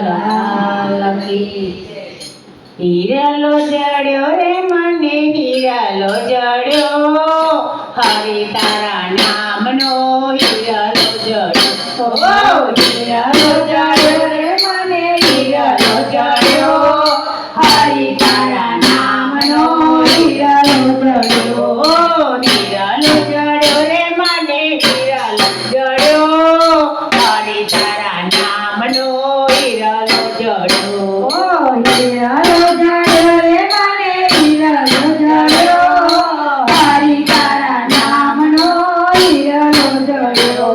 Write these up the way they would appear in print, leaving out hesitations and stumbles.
લાલ કી હીરાલો જડ્યો રે મને હીરાલો જડ્યો હરે તારા નામનો હીરાલો જડ્યો હીરાલો જડ્યો રે મને હીરાલો જડ્યો હરે તારા નામનો હીરાલો જડ્યો હીરાલો જડ્યો રે મને હીરાલો જડ્યો હરે તારા નામનો હીરાલો જડ્યો હીરાલો જડ્યો રે મને હીરાલો જડ્યો હરે તારા નામનો હીરાલો જડ્યો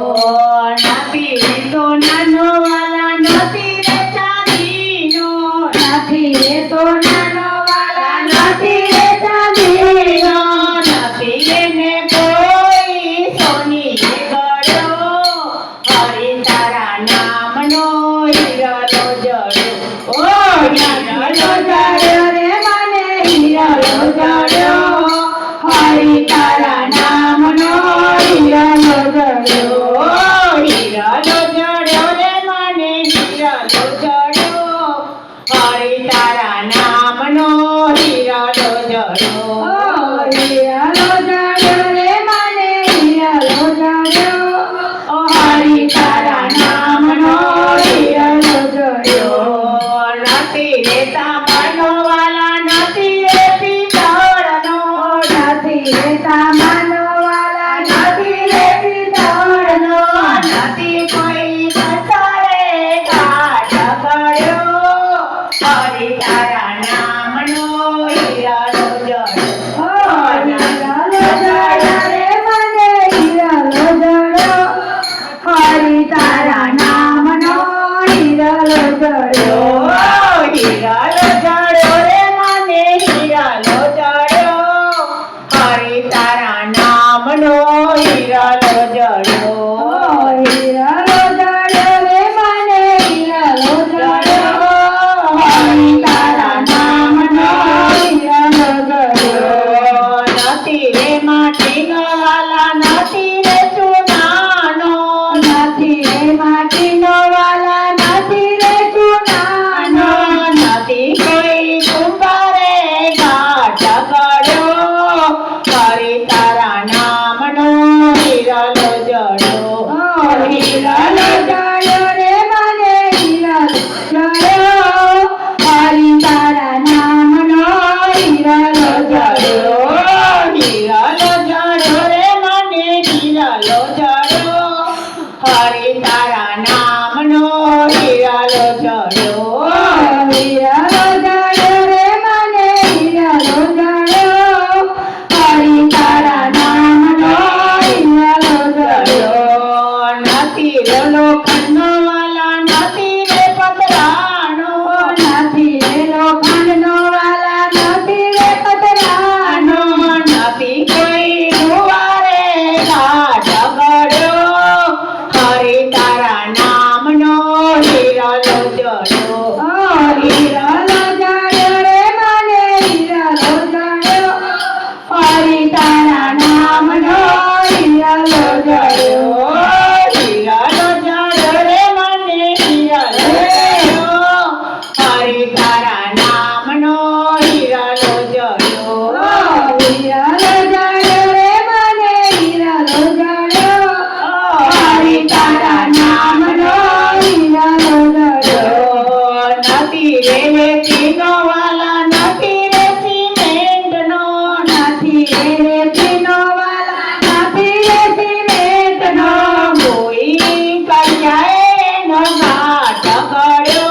નથી રે સોનાનો વાલા નથી રે ચાંદીનો નથી રે સોનાનો વાલા નથી રે ચાંદીનો નથી એને કોઈ સોની ગળ્યો હરે તારા નામનો હીરાલો જડ્યો હીરાલો જડ્યો રે મને હીરાલો જડ્યો હરે તારા નામનો હીરાલો જડ્યો હીરાલો જડ્યો રે મને હીરાલો જડ્યો હરે તારા નામનો હીરાલો જડ્યો હીરાલો જડ્યો રે મને હીરાલો જડ્યો હરે તારા નામનો હીરાલો જડ્યો નથી રે તાંબાનો વાલા નથી રે પિત્તળનો નથી રે તાંબાનો વાલા નથી રે પિત્તળનો નથી કોઈ પથ્થરે કાટ કર્યો હરે તારા નામનો હીરાલો જડ્યો હીરાલો જડ્યો રે મને હીરાલો જડ્યો હરે તારા નામનો હીરાલો જડ્યો હીરાલો જડ્યો રે મને હીરાલો જડ્યો હરે તારા નામનો હીરાલો જડ્યો હીરાલો જડ્યો રે મને હીરાલો જડ્યો હરે તારા નામનો હીરાલો જડ્યો નથી રે માટીનો વાલા નથી રે ચૂનાનો નથી રે માટીનો વાલા નથી રે ચૂનાનો નથી કોઈ કુંભારે કાટ કર્યો હરે તારા નામનો હીરાલો જડ્યો હીરાલો જડ્યો રે મને હીરાલો જડ્યો હરે તારા નામનો હીરાલો જડ્યો હીરાલો જડ્યો રે મને હીરાલો જડ્યો હરે તારા નામનો હીરાલો જડ્યો હીરાલો જડ્યો રે મને હીરાલો જડ્યો હરે તારા નામનો હીરાલો જડ્યો નથી રે લોખંડનો વાલા નથી રે પતરાનો નથી રે લોખંડનો વાલા નથી રે પતરાનો નથી કોઈ કુંવારે કાટ કર્યો હરે તારા નામનો હીરાલો જડ્યો હીરાલો જડ્યો રે મને હીરાલો જડ્યો હરે તારા નામનો હીરાલો જડ્યો હીરાલો જડ્યો રે મને હીરાલો જડ્યો હરે તારા નામનો હીરાલો જડ્યો હીરાલો જડ્યો રે મને હીરાલો જડ્યો હરે તારા નામનો હીરાલો જડ્યો નથી રે રેતીનો વાલા નથી રે સિમેન્ટનો નથી રે રેતીનો વાલા નથી રે સિમેન્ટનો કોઈ કરિયાએનો કાટ કર્યો